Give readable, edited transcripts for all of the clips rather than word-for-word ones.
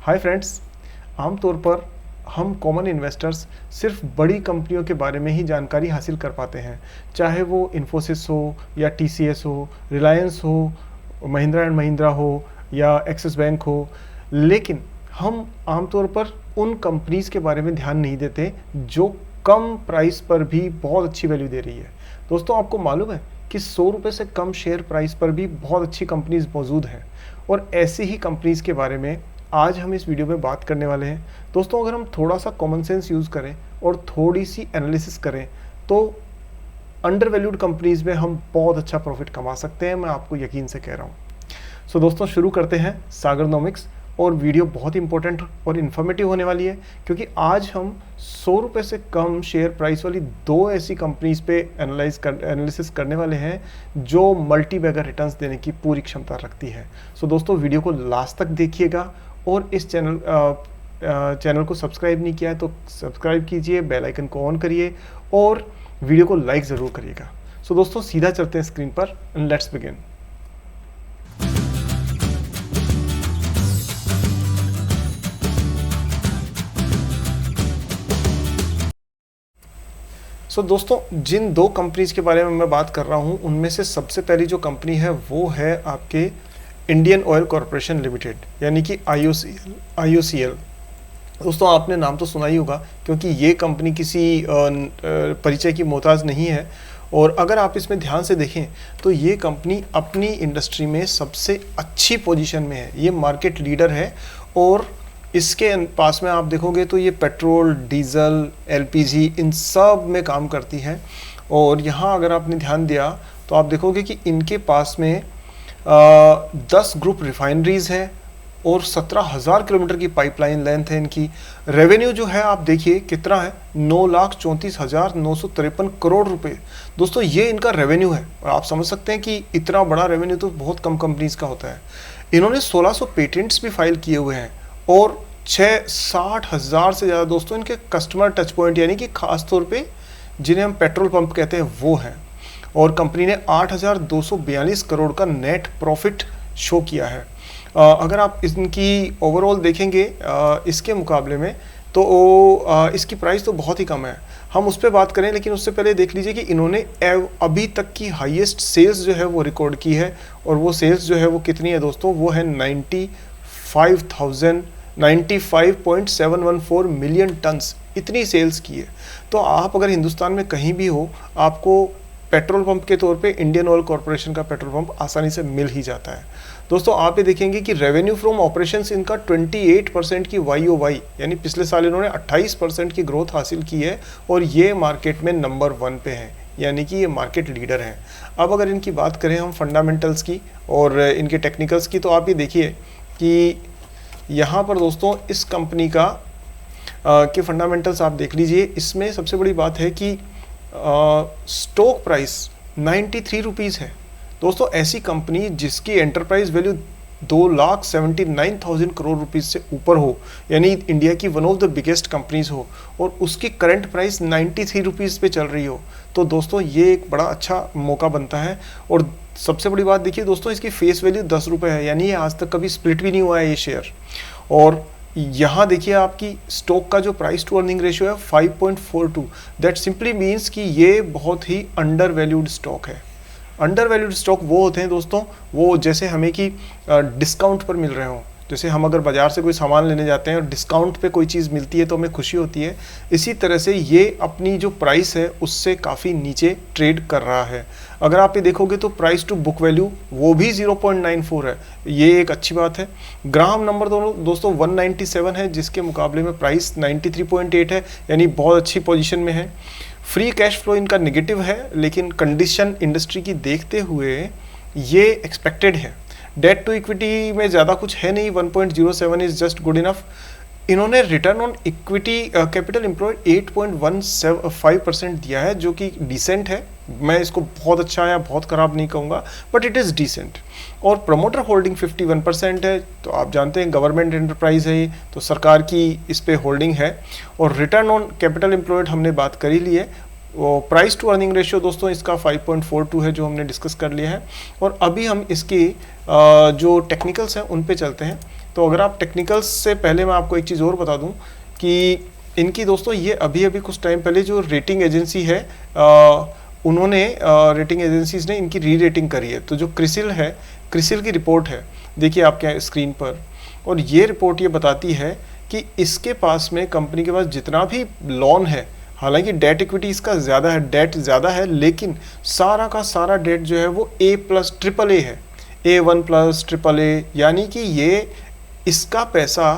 Hi friends. आमतौर पर हम कॉमन इन्वेस्टर्स सिर्फ बड़ी कंपनियों के बारे में ही जानकारी हासिल कर पाते हैं, चाहे वो इन्फोसिस हो या टीसीएस हो, रिलायंस हो, महिंद्रा एंड महिंद्रा हो या एक्सिस बैंक हो। लेकिन हम आमतौर पर उन कंपनीज के बारे में ध्यान नहीं देते जो कम प्राइस पर भी बहुत अच्छी वैल्यू दे रही है। दोस्तों, आपको मालूम है कि 100 रुपये से कम शेयर प्राइस पर भी बहुत अच्छी कंपनीज मौजूद हैं, और ऐसी ही कंपनीज के बारे में आज हम इस वीडियो में बात करने वाले हैं। दोस्तों, अगर हम थोड़ा सा कॉमन सेंस यूज़ करें और थोड़ी सी एनालिसिस करें तो अंडर वैल्यूड कंपनीज में हम बहुत अच्छा प्रॉफिट कमा सकते हैं, मैं आपको यकीन से कह रहा हूँ। सो दोस्तों, शुरू करते हैं सागरनॉमिक्स। और वीडियो बहुत इंपॉर्टेंट और इन्फॉर्मेटिव होने वाली है, क्योंकि आज हम 100 रुपये से कम शेयर प्राइस वाली दो ऐसी कंपनीज पे एनालिसिस करने वाले हैं जो मल्टी बैगर रिटर्न्स देने की पूरी क्षमता रखती है। सो दोस्तों, वीडियो को लास्ट तक देखिएगा, और इस चैनल को सब्सक्राइब नहीं किया है तो सब्सक्राइब कीजिए, बेल आइकन को ऑन करिए और वीडियो को लाइक ज़रूर करिएगा। सो दोस्तों, सीधा चलते हैं स्क्रीन पर, लेट्स बिगिन। दोस्तों, जिन दो कंपनीज के बारे में मैं बात कर रहा हूं उनमें से सबसे पहली जो कंपनी है वो है आपके इंडियन ऑयल कॉरपोरेशन लिमिटेड, यानी कि IOCL। दोस्तों, आपने नाम तो सुना ही होगा, क्योंकि ये कंपनी किसी परिचय की मोहताज नहीं है। और अगर आप इसमें ध्यान से देखें तो ये कंपनी अपनी इंडस्ट्री में सबसे अच्छी पोजीशन में है, ये मार्केट लीडर है। और इसके पास में आप देखोगे तो ये पेट्रोल, डीजल, LPG इन सब में काम करती है। और यहाँ अगर आपने ध्यान दिया तो आप देखोगे कि इनके पास में 10 ग्रुप रिफाइनरीज हैं और 17,000 किलोमीटर की पाइपलाइन लेंथ है इनकी। रेवेन्यू जो है आप देखिए कितना है, 9,34,953 करोड़ रुपए। दोस्तों, ये इनका रेवेन्यू है, और आप समझ सकते हैं कि इतना बड़ा रेवेन्यू तो बहुत कम कंपनीज का होता है। इन्होंने 1600 पेटेंट्स भी फाइल किए हुए हैं, और 60,000 से ज़्यादा दोस्तों इनके कस्टमर टच पॉइंट, यानी कि खास तौर पे जिन्हें हम पेट्रोल पंप कहते हैं वो हैं। और कंपनी ने 8,242 करोड़ का नेट प्रॉफिट शो किया है। अगर आप इनकी ओवरऑल देखेंगे इसके मुकाबले में तो इसकी प्राइस तो बहुत ही कम है, हम उस पर बात करें। लेकिन उससे पहले देख लीजिए कि इन्होंने अभी तक की हाईएस्ट सेल्स जो है वो रिकॉर्ड की है, और वो सेल्स जो है वो कितनी है दोस्तों, वो है 95.714 मिलियन टन्स, इतनी सेल्स की है। तो आप अगर हिंदुस्तान में कहीं भी हो, आपको पेट्रोल पंप के तौर पे इंडियन ऑयल कॉरपोरेशन का पेट्रोल पंप आसानी से मिल ही जाता है। दोस्तों, आप ये देखेंगे कि रेवेन्यू फ्रॉम ऑपरेशंस इनका 28% की YOY, यानी पिछले साल इन्होंने 28% की ग्रोथ हासिल की है, और ये मार्केट में नंबर 1 पे है, यानी कि ये मार्केट लीडर हैं। अब अगर इनकी बात करें हम फंडामेंटल्स की और इनके टेक्निकल्स की, तो आप ये देखिए कि यहाँ पर दोस्तों इस कंपनी का के फंडामेंटल्स आप देख लीजिए। इसमें सबसे बड़ी बात है कि स्टॉक प्राइस 93 रुपीज़ है। दोस्तों, ऐसी कंपनी जिसकी एंटरप्राइज वैल्यू 2,79,000 करोड़ रुपीज़ से ऊपर हो, यानी इंडिया की one of the biggest companies हो, और उसकी करंट प्राइस 93 रुपीज़ पे चल रही हो, तो दोस्तों ये एक बड़ा अच्छा मौका बनता है। और सबसे बड़ी बात देखिए दोस्तों, इसकी फेस वैल्यू 10 रुपये है, यानी ये आज तक कभी स्प्लिट भी नहीं हुआ है ये शेयर। और यहाँ देखिए आपकी स्टॉक का जो प्राइस टू अर्निंग रेशियो है 5.42, दैट सिंपली मीन्स कि ये बहुत ही अंडर वैल्यूड स्टॉक है। अंडर वैल्यूड स्टॉक वो होते हैं दोस्तों, वो जैसे हमें कि डिस्काउंट पर मिल रहे हों। जैसे हम अगर बाजार से कोई सामान लेने जाते हैं और डिस्काउंट पे कोई चीज़ मिलती है तो हमें खुशी होती है, इसी तरह से ये अपनी जो प्राइस है उससे काफ़ी नीचे ट्रेड कर रहा है। अगर आप ये देखोगे तो प्राइस टू बुक वैल्यू वो भी 0.94 है, ये एक अच्छी बात है। ग्राहम नंबर दोस्तों 197 है, जिसके मुकाबले में प्राइस 93.8 है, यानी बहुत अच्छी पोजीशन में है। फ्री कैश फ्लो इनका नेगेटिव है, लेकिन कंडीशन इंडस्ट्री की देखते हुए ये एक्सपेक्टेड है। डेट टू इक्विटी में ज़्यादा कुछ है नहीं, 1.07 इज़ जस्ट गुड इनफ। इन्होंने return on equity capital employed 8.15% दिया है, जो कि डिसेंट है। मैं इसको बहुत अच्छा या बहुत ख़राब नहीं कहूँगा, बट इट इज़ डिसेंट। और प्रमोटर होल्डिंग 51% है, तो आप जानते हैं गवर्नमेंट एंटरप्राइज है, तो सरकार की इस पे होल्डिंग है। और रिटर्न ऑन कैपिटल एम्प्लॉयड हमने बात कर ही ली है। वो प्राइस टू अर्निंग रेशियो दोस्तों इसका 5.42 है, जो हमने डिस्कस कर लिया है। और अभी हम इसकी जो टेक्निकल्स हैं उन पे चलते हैं। तो अगर आप टेक्निकल्स से पहले मैं आपको एक चीज़ और बता दूं कि इनकी दोस्तों ये अभी अभी कुछ टाइम पहले जो रेटिंग एजेंसी है उन्होंने रेटिंग एजेंसीज ने इनकी री रेटिंग करी है। तो जो क्रिसिल है, क्रिसिल की रिपोर्ट है, देखिए आपके स्क्रीन पर, और ये रिपोर्ट ये बताती है कि इसके पास में, कंपनी के पास जितना भी लोन है, हालांकि डेट इक्विटी इसका ज़्यादा है, डेट ज़्यादा है, लेकिन सारा का सारा डेट जो है वो A+, AAA है, A1+, AAA, यानी कि ये इसका पैसा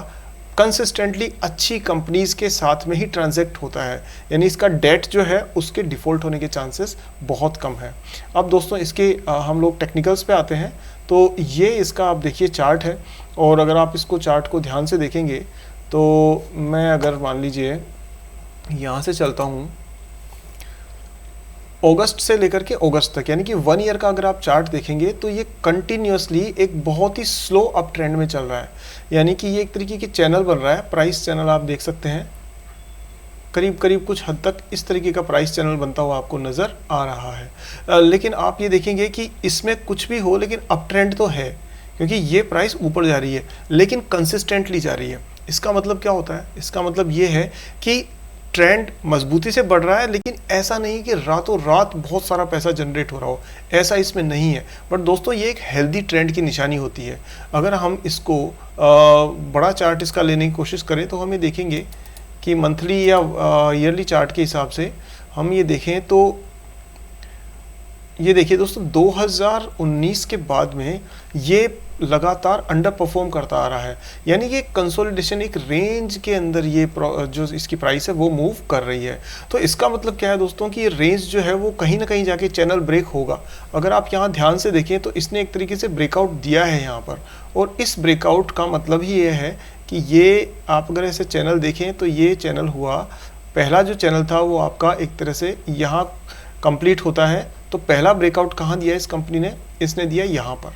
कंसिस्टेंटली अच्छी कंपनीज के साथ में ही ट्रांजैक्ट होता है, यानी इसका डेट जो है उसके डिफ़ॉल्ट होने के चांसेस बहुत कम है। अब दोस्तों इसके हम लोग टेक्निकल्स पे आते हैं। तो ये इसका आप देखिए चार्ट है, और अगर आप इसको चार्ट को ध्यान से देखेंगे तो मैं अगर मान लीजिए यहाँ से चलता हूँ अगस्त से लेकर के अगस्त तक, यानी कि 1 ईयर का अगर आप चार्ट देखेंगे तो ये कंटिन्यूसली एक बहुत ही स्लो अप ट्रेंड में चल रहा है, यानी कि ये एक तरीके की चैनल बन रहा है, प्राइस चैनल आप देख सकते हैं, करीब करीब कुछ हद तक इस तरीके का प्राइस चैनल बनता हुआ आपको नज़र आ रहा है। लेकिन आप ये देखेंगे कि इसमें कुछ भी हो, लेकिन अप ट्रेंड तो है, क्योंकि ये प्राइस ऊपर जा रही है लेकिन कंसिस्टेंटली जा रही है। इसका मतलब क्या होता है? इसका मतलब ये है कि ट्रेंड मजबूती से बढ़ रहा है, लेकिन ऐसा नहीं कि रातों रात बहुत सारा पैसा जनरेट हो रहा हो, ऐसा इसमें नहीं है। बट दोस्तों ये एक हेल्दी ट्रेंड की निशानी होती है। अगर हम इसको बड़ा चार्ट इसका लेने की कोशिश करें तो हम ये देखेंगे कि मंथली या ईयरली चार्ट के हिसाब से हम ये देखें तो ये देखिए दोस्तों 2019 के बाद में ये लगातार अंडर परफॉर्म करता आ रहा है, यानी कि कंसोलिडेशन एक रेंज के अंदर ये जो इसकी प्राइस है वो मूव कर रही है। तो इसका मतलब क्या है दोस्तों कि ये रेंज जो है वो कहीं ना कहीं जाके चैनल ब्रेक होगा। अगर आप यहाँ ध्यान से देखें तो इसने एक तरीके से ब्रेकआउट दिया है यहाँ पर, और इस ब्रेकआउट का मतलब ही ये है कि ये आप अगर ऐसे चैनल देखें तो ये चैनल हुआ, पहला जो चैनल था वो आपका एक तरह से यहाँ कंप्लीट होता है। तो पहला ब्रेकआउट कहाँ दिया इस कंपनी ने? इसने दिया यहाँ पर,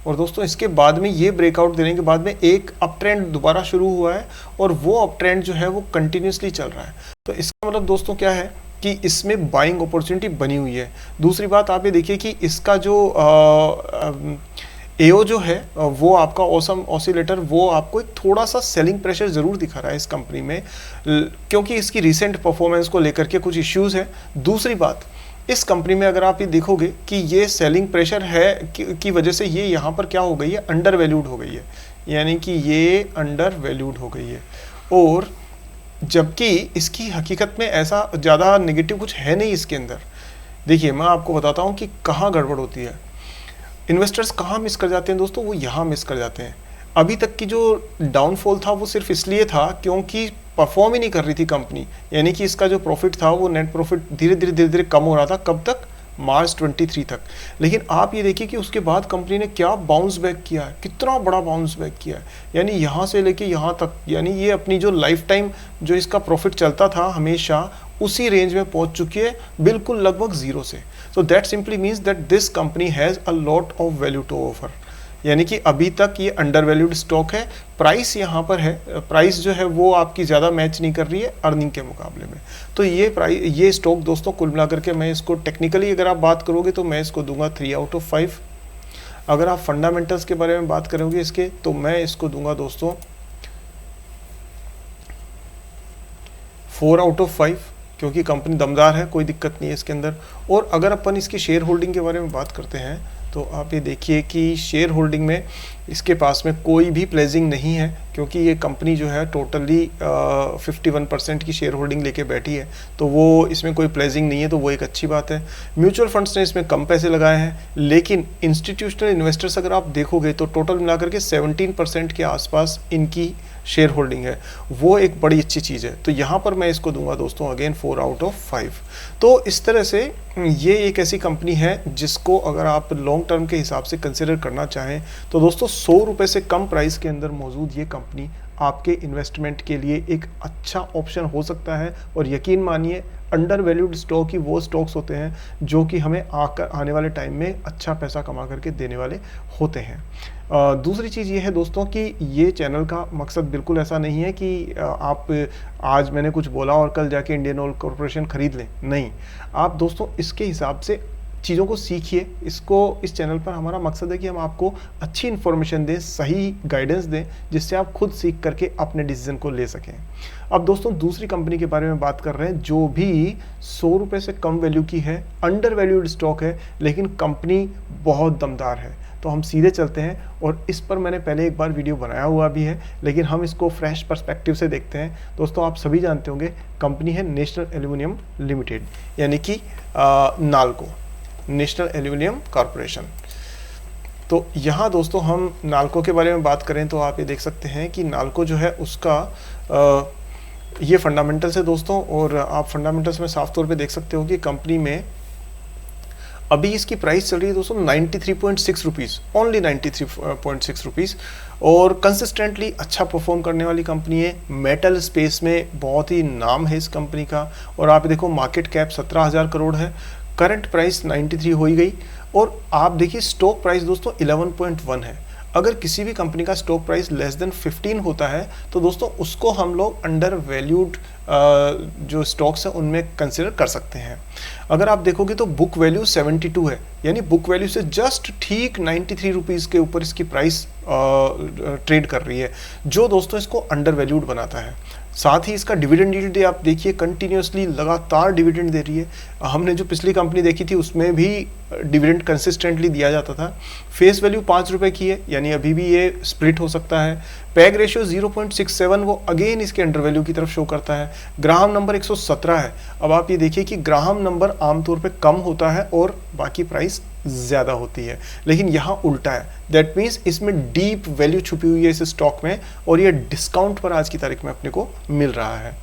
और दोस्तों इसके बाद में ये ब्रेकआउट देने के बाद में एक अप ट्रेंड दोबारा शुरू हुआ है, और वो अप ट्रेंड जो है वो कंटिन्यूसली चल रहा है। तो इसका मतलब दोस्तों क्या है कि इसमें बाइंग अपॉर्चुनिटी बनी हुई है। दूसरी बात आप ये देखिए कि इसका जो एओ जो है वो आपका ऑसम ऑसिलेटर, वो आपको एक थोड़ा सा सेलिंग प्रेशर ज़रूर दिखा रहा है इस कंपनी में, क्योंकि इसकी रिसेंट परफॉर्मेंस को लेकर के कुछ इश्यूज़ है। दूसरी बात, इस कंपनी में अगर आप ये देखोगे कि ये सेलिंग प्रेशर है की वजह से ये यहाँ पर क्या हो गई है, अंडर वैल्यूड हो गई है, यानी कि ये अंडर वैल्यूड हो गई है। और जबकि इसकी हकीकत में ऐसा ज़्यादा नेगेटिव कुछ है नहीं इसके अंदर। देखिए मैं आपको बताता हूँ कि कहाँ गड़बड़ होती है, इन्वेस्टर्स कहाँ मिस कर जाते हैं दोस्तों, वो यहाँ मिस कर जाते हैं। अभी तक की जो डाउनफॉल था वो सिर्फ इसलिए था क्योंकि परफॉर्म ही नहीं कर रही थी कंपनी, यानी कि इसका जो प्रॉफिट था वो नेट प्रॉफिट धीरे धीरे कम हो रहा था। कब तक? मार्च 23 तक। लेकिन आप ये देखिए कि उसके बाद कंपनी ने क्या बाउंस बैक किया है, कितना बड़ा बाउंस बैक किया है, यानी यहाँ से लेके यहाँ तक, यानी ये अपनी जो लाइफ टाइम जो इसका प्रॉफिट चलता था हमेशा उसी रेंज में पहुंच चुकी है, बिल्कुल लगभग जीरो से। So that simply means that this company has a lot of value to offer, यानी कि अभी तक ये अंडर वैल्यूड स्टॉक है। प्राइस यहाँ पर है, प्राइस जो है वो आपकी ज़्यादा मैच नहीं कर रही है अर्निंग के मुकाबले में। तो ये स्टॉक दोस्तों कुल मिलाकर के मैं इसको टेक्निकली अगर आप बात करोगे तो मैं इसको दूंगा 3/5। अगर आप फंडामेंटल्स के बारे में बात करोगे इसके तो मैं इसको दूंगा दोस्तों 4/5, क्योंकि कंपनी दमदार है, कोई दिक्कत नहीं है इसके अंदर। और अगर अपन इसकी शेयर होल्डिंग के बारे में बात करते हैं तो आप ये देखिए कि शेयर होल्डिंग में इसके पास में कोई भी प्लेजिंग नहीं है, क्योंकि ये कंपनी जो है टोटली 51% की शेयर होल्डिंग लेके बैठी है, तो वो इसमें कोई प्लेजिंग नहीं है, तो वो एक अच्छी बात है। म्यूचुअल फंड्स ने इसमें कम पैसे लगाए हैं, लेकिन इंस्टीट्यूशनल इन्वेस्टर्स अगर आप देखोगे तो टोटल मिलाकर के 17% के आसपास इनकी शेयर होल्डिंग है, वो एक बड़ी अच्छी चीज़ है। तो यहाँ पर मैं इसको दूंगा दोस्तों अगेन 4/5। तो इस तरह से ये एक ऐसी कंपनी है जिसको अगर आप लॉन्ग टर्म के हिसाब से कंसिडर करना चाहें तो दोस्तों 100 रुपये से कम प्राइस के अंदर मौजूद ये कंपनी आपके इन्वेस्टमेंट के लिए एक अच्छा ऑप्शन हो सकता है। और यकीन मानिए अंडर वैल्यूड स्टॉक ही वो स्टॉक्स होते हैं जो कि हमें आने वाले टाइम में अच्छा पैसा कमा करके देने वाले होते हैं। दूसरी चीज़ ये है दोस्तों कि ये चैनल का मकसद बिल्कुल ऐसा नहीं है कि आप आज मैंने कुछ बोला और कल जाके इंडियन ऑयल कॉरपोरेशन खरीद लें, नहीं। आप दोस्तों इसके हिसाब से चीज़ों को सीखिए। इसको इस चैनल पर हमारा मकसद है कि हम आपको अच्छी इन्फॉर्मेशन दें, सही गाइडेंस दें, जिससे आप खुद सीख करके अपने डिसीजन को ले सकें। अब दोस्तों दूसरी कंपनी के बारे में बात कर रहे हैं जो भी 100 रुपये से कम वैल्यू की है, अंडर वैल्यूड स्टॉक है, लेकिन कंपनी बहुत दमदार है। तो हम सीधे चलते हैं, और इस पर मैंने पहले एक बार वीडियो बनाया हुआ भी है, लेकिन हम इसको फ्रेश पर्सपेक्टिव से देखते हैं। दोस्तों आप सभी जानते होंगे कंपनी है नेशनल एल्यूमिनियम लिमिटेड, यानी कि नाल्को, नेशनल एल्यूमिनियम कॉरपोरेशन। तो यहाँ दोस्तों हम नाल्को के बारे में बात करें तो आप ये देख सकते हैं कि नाल्को जो है उसका ये फंडामेंटल्स है दोस्तों, और आप फंडामेंटल्स में साफ तौर पे देख सकते हो कि कंपनी में अभी इसकी प्राइस चल रही है दोस्तों 93.6 रुपीज़, ओनली 93.6 रुपीज़, और कंसिस्टेंटली अच्छा परफॉर्म करने वाली कंपनी है। मेटल स्पेस में बहुत ही नाम है इस कंपनी का, और आप देखो मार्केट कैप 17,000 करोड़ है, करंट प्राइस 93 हो ही गई, और आप देखिए स्टॉक प्राइस दोस्तों 11.1 है। अगर किसी भी कंपनी का स्टॉक प्राइस लेस देन 15 होता है तो दोस्तों उसको हम लोग अंडर वैल्यूड जो स्टॉक्स हैं उनमें कंसिडर कर सकते हैं। अगर आप देखोगे तो बुक वैल्यू 72 है, यानी बुक वैल्यू से जस्ट ठीक 93 रुपीज़ के ऊपर इसकी प्राइस ट्रेड कर रही है, जो दोस्तों इसको अंडर वैल्यूड बनाता है। साथ ही इसका डिविडेंड यील्ड आप देखिए कंटिन्यूसली लगातार डिविडेंड दे रही है। हमने जो पिछली कंपनी देखी थी उसमें भी डिविडेंड कंसिस्टेंटली दिया जाता था। फेस वैल्यू 5 रुपये की है, यानी अभी भी ये स्प्लिट हो सकता है। पैग रेशियो 0.67 वो अगेन इसके अंडर वैल्यू की तरफ शो करता है। ग्राहम नंबर 117 है। अब आप ये देखिए कि ग्राहम नंबर आमतौर पे कम होता है और बाकी प्राइस ज़्यादा होती है, लेकिन यहाँ उल्टा है। दैट मीन्स इसमें डीप वैल्यू छुपी हुई है इस स्टॉक में, और ये डिस्काउंट पर आज की तारीख में अपने को मिल रहा है।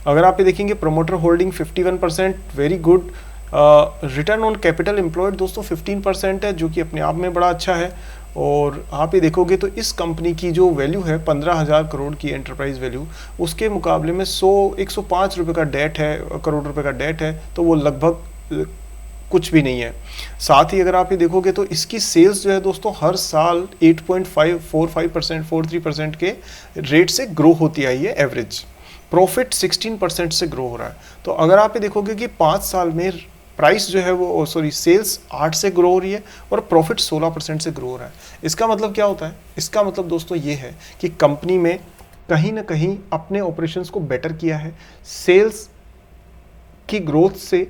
अगर आप ये देखेंगे promoter holding 51%, very good. Return on capital employed दोस्तों 15% है, जो कि अपने आप में बड़ा अच्छा है। और आप ये देखोगे तो इस कंपनी की जो वैल्यू है 15,000 करोड़ की एंटरप्राइज वैल्यू, उसके मुकाबले में 105 रुपये का डेट है, करोड़ रुपए का डेट है, तो वो लगभग कुछ भी नहीं है। साथ ही अगर आप ये देखोगे तो इसकी सेल्स जो है दोस्तों हर साल 8.45% 43% के रेट से ग्रो होती आई है एवरेज। प्रॉफिट 16% से ग्रो हो रहा है। तो अगर आप ये देखोगे कि 5 साल में प्राइस जो है वो सेल्स 8 से ग्रो हो रही है और प्रॉफिट 16% से ग्रो हो रहा है। इसका मतलब क्या होता है? इसका मतलब दोस्तों ये है कि कंपनी में कहीं ना कहीं अपने ऑपरेशंस को बेटर किया है, सेल्स की ग्रोथ से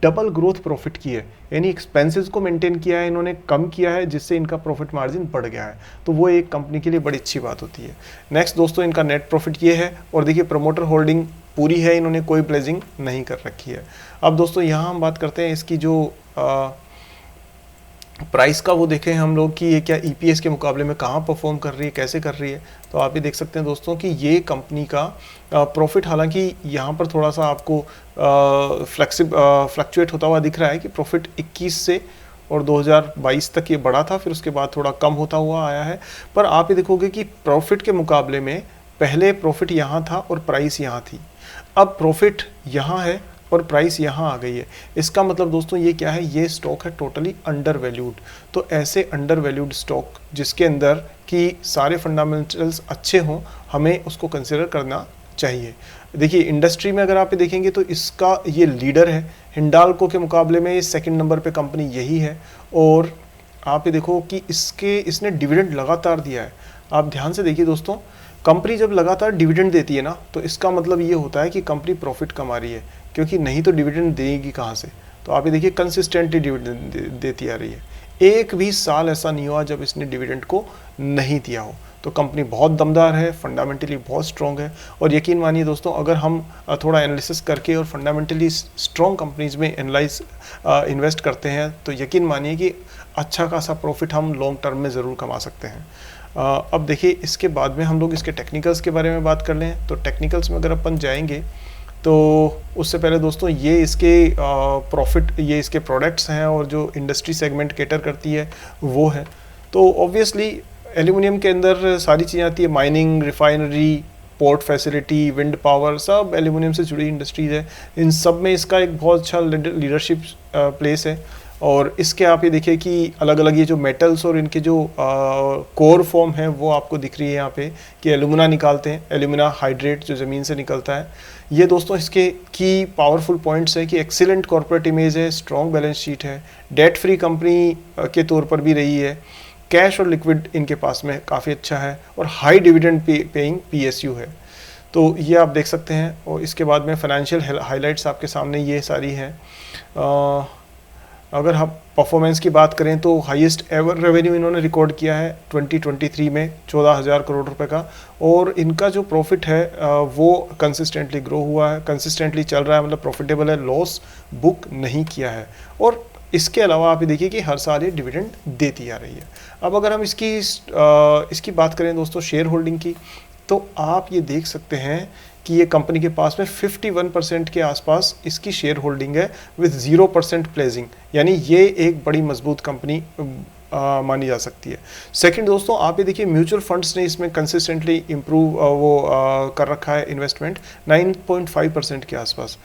डबल ग्रोथ प्रॉफिट की है, यानी एक्सपेंसेस को मेंटेन किया है इन्होंने, कम किया है, जिससे इनका प्रॉफिट मार्जिन बढ़ गया है। तो वो एक कंपनी के लिए बड़ी अच्छी बात होती है। नेक्स्ट दोस्तों इनका नेट प्रॉफिट ये है, और देखिए प्रमोटर होल्डिंग पूरी है, इन्होंने कोई प्लेजिंग नहीं कर रखी है। अब दोस्तों यहाँ हम बात करते हैं इसकी जो प्राइस का, वो देखें हम लोग कि ये क्या ईपीएस के मुकाबले में कहाँ परफॉर्म कर रही है, कैसे कर रही है। तो आप ये देख सकते हैं दोस्तों कि ये कंपनी का प्रॉफिट, हालांकि यहाँ पर थोड़ा सा आपको फ्लक्चुएट होता हुआ दिख रहा है कि प्रॉफिट 21 से और 2022 तक ये बढ़ा था, फिर उसके बाद थोड़ा कम होता हुआ आया है। पर आप ये देखोगे कि प्रॉफिट के मुकाबले में पहले प्रॉफिट यहाँ था और प्राइस यहाँ थी, अब प्रॉफिट यहाँ है और प्राइस यहाँ आ गई है। इसका मतलब दोस्तों ये क्या है, ये स्टॉक है टोटली अंडर वैल्यूड। तो ऐसे अंडर वैल्यूड स्टॉक जिसके अंदर कि सारे फंडामेंटल्स अच्छे हों, हमें उसको कंसिडर करना चाहिए। देखिए इंडस्ट्री में अगर आप देखेंगे तो इसका ये लीडर है, हिंडाल्को के मुकाबले में ये सेकंड नंबर पे कंपनी यही है। और आप ये देखो कि इसने डिविडेंड लगातार दिया है। आप ध्यान से देखिए दोस्तों, कंपनी जब लगातार डिविडेंड देती है ना, तो इसका मतलब ये होता है कि कंपनी प्रॉफिट कमा रही है, क्योंकि नहीं तो डिविडेंड देगी कहाँ से। तो आप ये देखिए कंसिस्टेंटली डिविडेंड देती आ रही है, एक भी साल ऐसा नहीं हुआ जब इसने डिविडेंड को नहीं दिया हो। तो कंपनी बहुत दमदार है, फंडामेंटली बहुत स्ट्रॉन्ग है। और यकीन मानिए दोस्तों, अगर हम थोड़ा एनालिसिस करके और फंडामेंटली स्ट्रॉन्ग कंपनीज में इन्वेस्ट करते हैं तो यकीन मानिए कि अच्छा खासा प्रॉफिट हम लॉन्ग टर्म में ज़रूर कमा सकते हैं। अब देखिए इसके बाद में हम लोग इसके टेक्निकल्स के बारे में बात कर लें। तो टेक्निकल्स में अगर अपन जाएंगे तो उससे पहले दोस्तों ये इसके प्रॉफिट, ये इसके प्रोडक्ट्स हैं और जो इंडस्ट्री सेगमेंट केटर करती है वो है। तो ऑब्वियसली एल्यूमिनियम के अंदर सारी चीज़ें आती है, mining, refinery, port facility, wind power, सब एल्यूमिनियम से जुड़ी इंडस्ट्रीज है। इन सब में इसका एक बहुत अच्छा लीडरशिप प्लेस है। और इसके आप ये देखिए कि अलग अलग ये जो मेटल्स और इनके जो कोर फॉर्म है वो आपको दिख रही है यहाँ पे कि एल्यूमिना निकालते हैं, एल्यूमिना हाइड्रेट जो ज़मीन से निकलता है। ये दोस्तों इसके की पावरफुल पॉइंट्स है कि एक्सीलेंट कॉर्पोरेट इमेज है, स्ट्रॉन्ग बैलेंस शीट है, डेट फ्री कंपनी के तौर पर भी रही है, कैश और लिक्विड इनके पास में काफ़ी अच्छा है और हाई डिविडेंड पेइंग PSU है। तो ये आप देख सकते हैं। और इसके बाद में फाइनेंशियल हाइलाइट्स आपके सामने ये सारी हैं। अगर हम परफॉर्मेंस की बात करें तो हाईएस्ट एवर रेवेन्यू इन्होंने रिकॉर्ड किया है 2023 में 14,000 करोड़ रुपए का। और इनका जो प्रॉफिट है वो कंसिस्टेंटली ग्रो हुआ है, कंसिस्टेंटली चल रहा है, मतलब प्रॉफिटेबल है, लॉस बुक नहीं किया है। और इसके अलावा आप ये देखिए कि हर साल ये डिविडेंड देती आ रही है। अब अगर हम इसकी बात करें दोस्तों शेयर होल्डिंग की, तो आप ये देख सकते हैं कि ये कंपनी के पास में 51% के आसपास इसकी शेयर होल्डिंग है विद 0% प्लेजिंग, यानी ये एक बड़ी मजबूत कंपनी मानी जा सकती है। सेकंड दोस्तों आप ये देखिए म्यूचुअल फंड्स ने इसमें कंसिस्टेंटली इम्प्रूव कर रखा है इन्वेस्टमेंट 9.5% के आसपास।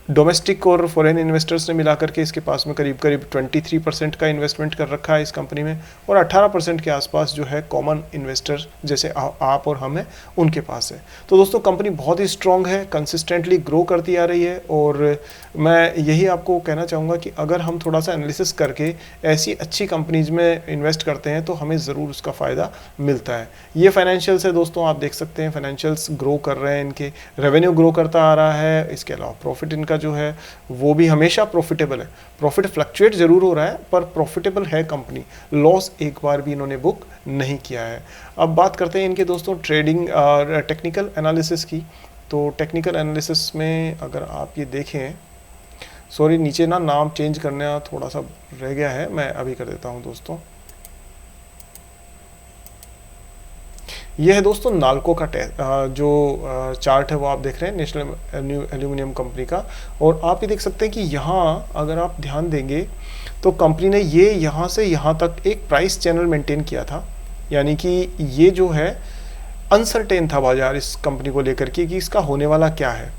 डोमेस्टिक और फॉरेन इन्वेस्टर्स ने मिला करके इसके पास में करीब करीब 23% का इन्वेस्टमेंट कर रखा है इस कंपनी में। और 18% के आसपास जो है कॉमन इन्वेस्टर जैसे आप और हम हैं उनके पास है। तो दोस्तों कंपनी बहुत ही स्ट्रॉन्ग है, कंसिस्टेंटली ग्रो करती आ रही है। और मैं यही आपको कहना चाहूँगा कि अगर हम थोड़ा सा एनालिसिस करके ऐसी अच्छी कंपनीज में इन्वेस्ट करते हैं तो हमें ज़रूर उसका फ़ायदा मिलता है। ये फाइनेंशियल्स है दोस्तों, आप देख सकते हैं फाइनेंशियल्स ग्रो कर रहे हैं, इनके रेवेन्यू ग्रो करता आ रहा है। इसके अलावा प्रॉफिट इनका जो है वो भी हमेशा प्रॉफिटेबल है। प्रॉफिट फ्लक्चुएट जरूर हो रहा है पर प्रॉफिटेबल है कंपनी, लॉस एक बार भी इन्होंने बुक नहीं किया है। अब बात करते हैं इनके दोस्तों ट्रेडिंग टेक्निकल एनालिसिस की। तो टेक्निकल एनालिसिस में अगर आप ये देखें, सॉरी नीचे ना नाम चेंज करना थोड़ा सा रह गया है, मैं अभी कर देता हूं दोस्तों। यह है दोस्तों नाल्को का जो चार्ट है वो आप देख रहे हैं, नेशनल एल्यूमिनियम कंपनी का। और आप ये देख सकते हैं कि यहाँ अगर आप ध्यान देंगे तो कंपनी ने ये यहाँ से यहाँ तक एक प्राइस चैनल मेंटेन किया था, यानी कि ये जो है अनसर्टेन था बाजार इस कंपनी को लेकर के कि इसका होने वाला क्या है।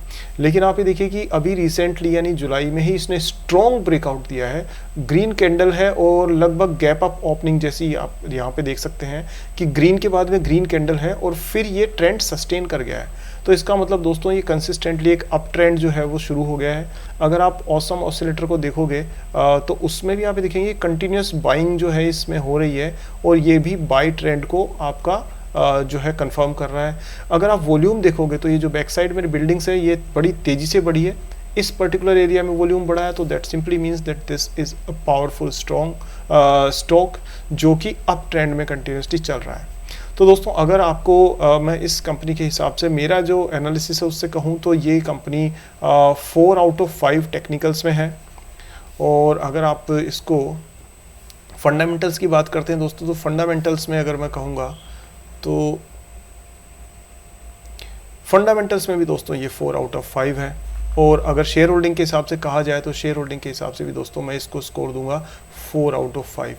लेकिन आप ये देखिए कि अभी रिसेंटली यानी जुलाई में ही इसने स्ट्रॉन्ग ब्रेकआउट दिया है, ग्रीन कैंडल है और लगभग गैप अप ओपनिंग जैसी आप यहाँ पे देख सकते हैं कि ग्रीन के बाद में ग्रीन कैंडल है और फिर ये ट्रेंड सस्टेन कर गया है। तो इसका मतलब दोस्तों ये कंसिस्टेंटली एक अप ट्रेंड जो है वो शुरू हो गया है। अगर आप ऑसम ऑसिलेटर को देखोगे तो उसमें भी आप देखेंगे कंटिन्यूस बाइंग जो है इसमें हो रही है और ये भी बाई ट्रेंड को आपका जो है कंफर्म कर रहा है। अगर आप वॉल्यूम देखोगे तो ये जो बैक साइड में बिल्डिंग्स है ये बड़ी तेजी से बढ़ी है, इस पर्टिकुलर एरिया में वॉल्यूम बढ़ा है, तो that simply means that this is a powerful strong stock जो कि अप ट्रेंड में कंटिन्यूसली चल रहा है। तो दोस्तों अगर आपको मैं इस कंपनी के हिसाब से मेरा जो एनालिसिस है उससे कहूँ तो ये कंपनी 4 आउट ऑफ 5 टेक्निकल्स में है। और अगर आप इसको फंडामेंटल्स की बात करते हैं दोस्तों, तो फंडामेंटल्स में अगर मैं कहूँगा तो फंडामेंटल्स में भी दोस्तों ये 4 आउट ऑफ 5 है। और अगर शेयर होल्डिंग के हिसाब से कहा जाए तो शेयर होल्डिंग के हिसाब से भी दोस्तों मैं इसको स्कोर दूंगा 4 आउट ऑफ 5।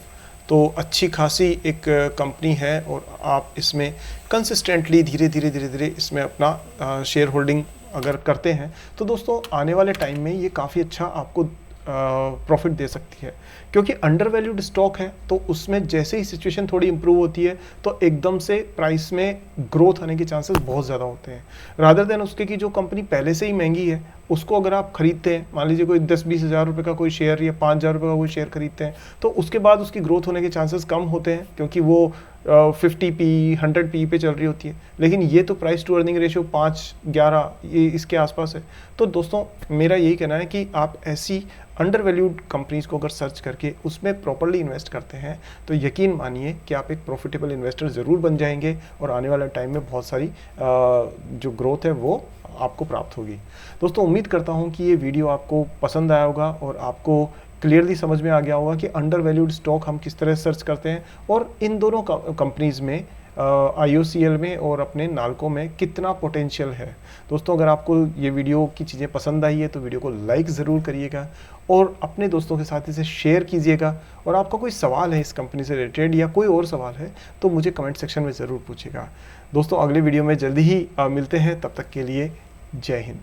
तो अच्छी खासी एक कंपनी है और आप इसमें कंसिस्टेंटली धीरे धीरे इसमें अपना शेयर होल्डिंग अगर करते हैं तो दोस्तों आने वाले टाइम में ये काफ़ी अच्छा आपको प्रॉफिट दे सकती है, क्योंकि अंडर वैल्यूड स्टॉक है। तो उसमें जैसे ही सिचुएशन थोड़ी इंप्रूव होती है तो एकदम से प्राइस में ग्रोथ आने के चांसेस बहुत ज़्यादा होते हैं, रादर देन उसके कि जो कंपनी पहले से ही महंगी है उसको अगर आप खरीदते हैं, मान लीजिए कोई 10-20 हज़ार रुपये का कोई शेयर या 5,000 रुपये का कोई शेयर खरीदते हैं, तो उसके बाद उसकी ग्रोथ होने के चांसेस कम होते हैं क्योंकि वो 50 पी 100 पी पे चल रही होती है। लेकिन ये तो प्राइस टू अर्निंग रेशियो 5-11 ये इसके आसपास है। तो दोस्तों मेरा यही कहना है कि आप ऐसी अंडर वैल्यूड कंपनीज को अगर सर्च करके उसमें प्रॉपर्ली इन्वेस्ट करते हैं तो यकीन मानिए कि आप एक प्रॉफिटेबल इन्वेस्टर ज़रूर बन जाएंगे और आने वाले टाइम में बहुत सारी जो ग्रोथ है वो आपको प्राप्त होगी। दोस्तों उम्मीद करता हूँ कि ये वीडियो आपको पसंद आया होगा और आपको क्लियरली समझ में आ गया होगा कि अंडर वैल्यूड स्टॉक हम किस तरह सर्च करते हैं और इन दोनों कंपनीज में IOCL में और अपने नाल्को में कितना पोटेंशियल है। दोस्तों अगर आपको ये वीडियो की चीज़ें पसंद आई है तो वीडियो को लाइक ज़रूर करिएगा और अपने दोस्तों के साथ इसे शेयर कीजिएगा। और आपका कोई सवाल है इस कंपनी से रिलेटेड या कोई और सवाल है तो मुझे कमेंट सेक्शन में ज़रूर पूछिएगा। दोस्तों अगले वीडियो में जल्दी ही मिलते हैं, तब तक के लिए जय हिंद।